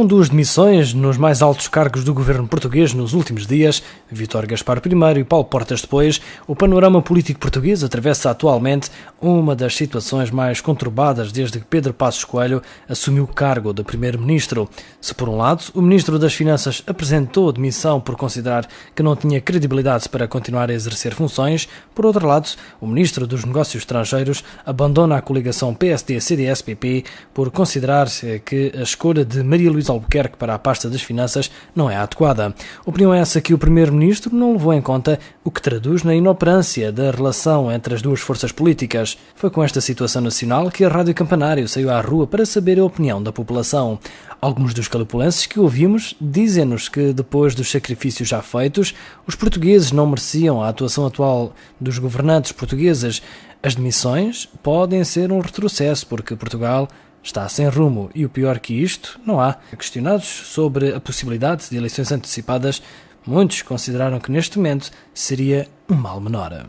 Duas demissões nos mais altos cargos do governo português nos últimos dias, Vítor Gaspar primeiro e Paulo Portas depois, o panorama político português atravessa atualmente uma das situações mais conturbadas desde que Pedro Passos Coelho assumiu o cargo de primeiro-ministro. Se por um lado, o ministro das Finanças apresentou demissão por considerar que não tinha credibilidade para continuar a exercer funções, por outro lado, o ministro dos Negócios Estrangeiros abandona a coligação PSD-CDS-PP por considerar que a escolha de Maria Luísa Albuquerque para a pasta das Finanças não é adequada. A opinião é essa que o primeiro-ministro não levou em conta, o que traduz na inoperância da relação entre as duas forças políticas. Foi com esta situação nacional que a Rádio Campanário saiu à rua para saber a opinião da população. Alguns dos calipulenses que ouvimos dizem-nos que, depois dos sacrifícios já feitos, os portugueses não mereciam a atuação atual dos governantes portugueses. As demissões podem ser um retrocesso, porque Portugal está sem rumo e o pior que isto, não há. Questionados sobre a possibilidade de eleições antecipadas, muitos consideraram que neste momento seria um mal menor.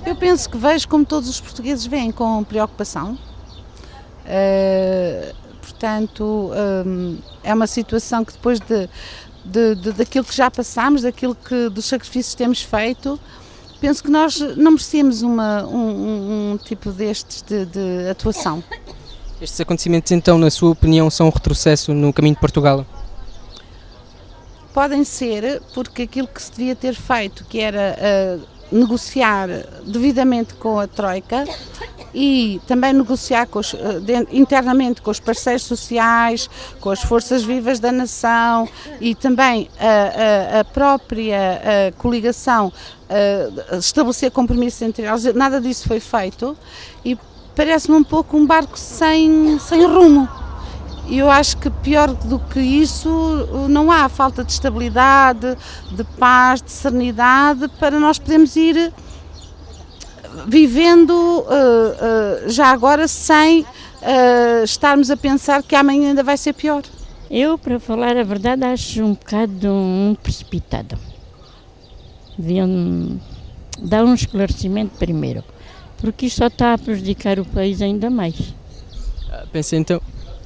Eu penso que vejo como todos os portugueses veem, com preocupação. Portanto, é uma situação que depois daquilo que já passámos, dos sacrifícios que temos feito, penso que nós não merecemos um tipo destes de atuação. Estes acontecimentos, então, na sua opinião, são um retrocesso no caminho de Portugal? Podem ser, porque aquilo que se devia ter feito, que era negociar devidamente com a Troika e também negociar internamente com os parceiros sociais, com as forças vivas da nação e também a própria coligação, estabelecer compromissos entre eles, nada disso foi feito e parece-me um pouco um barco sem rumo. E eu acho que pior do que isso não há, falta de estabilidade, de paz, de serenidade, para nós podermos ir vivendo já agora sem estarmos a pensar que amanhã ainda vai ser pior. Eu, para falar a verdade, acho um bocado precipitado. Deviam dar um esclarecimento primeiro, porque isto só está a prejudicar o país ainda mais. Pensa então...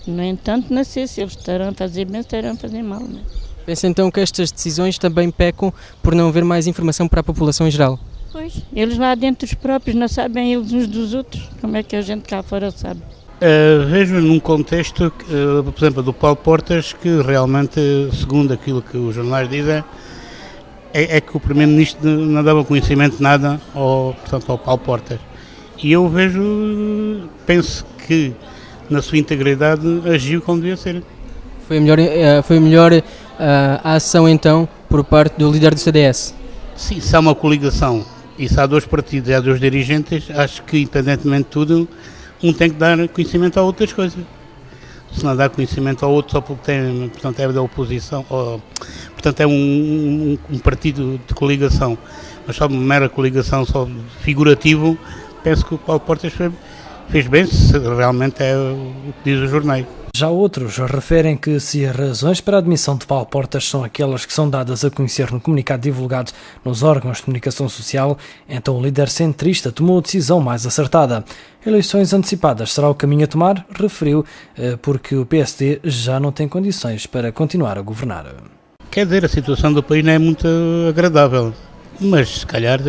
No entanto, não sei se eles estarão a fazer bem ou estarão a fazer mal. Não? Pensa então que estas decisões também pecam por não haver mais informação para a população em geral? Pois, eles lá dentro os próprios não sabem eles uns dos outros, como é que a gente cá fora sabe? Vejo num contexto, por exemplo, do Paulo Portas, que realmente, segundo aquilo que os jornais dizem, é que o Primeiro-Ministro não dava conhecimento de nada ao Paulo Portas. E eu penso que na sua integridade agiu como devia ser. Foi a melhor a ação então por parte do líder do CDS? Sim, se há uma coligação e se há dois partidos e há dois dirigentes, acho que independentemente de tudo, um tem que dar conhecimento a outras coisas. Se não dá conhecimento ao outro só porque é da oposição, portanto é um partido de coligação, mas só uma mera coligação, só figurativo, penso que o Paulo Portas fez bem, se realmente é o que diz o jornal. Já outros referem que se as razões para a admissão de Paulo Portas são aquelas que são dadas a conhecer no comunicado divulgado nos órgãos de comunicação social, então o líder centrista tomou a decisão mais acertada. Eleições antecipadas será o caminho a tomar, referiu, porque o PSD já não tem condições para continuar a governar. Quer dizer, a situação do país não é muito agradável, mas se calhar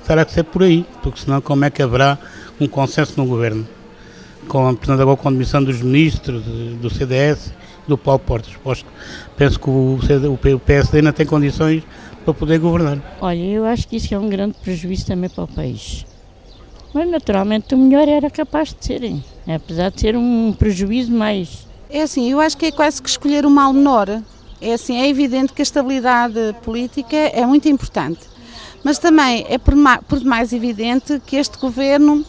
terá que ser por aí, porque senão como é que haverá um consenso no governo? Portanto, agora com a demissão dos ministros, do CDS e do Paulo Portas. Penso que o PSD não tem condições para poder governar. Olha, eu acho que isso é um grande prejuízo também para o país. Mas naturalmente o melhor era capaz de serem, apesar de ser um prejuízo mais... É assim, eu acho que é quase que escolher o mal menor. É assim, é evidente que a estabilidade política é muito importante. Mas também é por demais evidente que este governo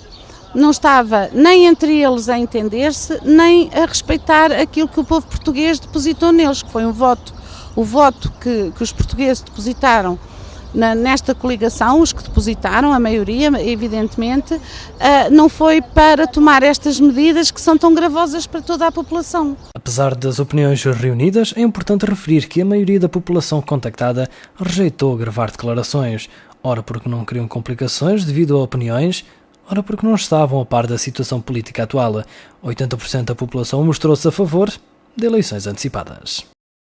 não estava nem entre eles a entender-se, nem a respeitar aquilo que o povo português depositou neles, que foi o voto que os portugueses depositaram nesta coligação, os que depositaram, a maioria, evidentemente, não foi para tomar estas medidas que são tão gravosas para toda a população. Apesar das opiniões reunidas, é importante referir que a maioria da população contactada rejeitou gravar declarações, ora porque não queriam complicações devido a opiniões, ora porque não estavam a par da situação política atual. 80% da população mostrou-se a favor de eleições antecipadas.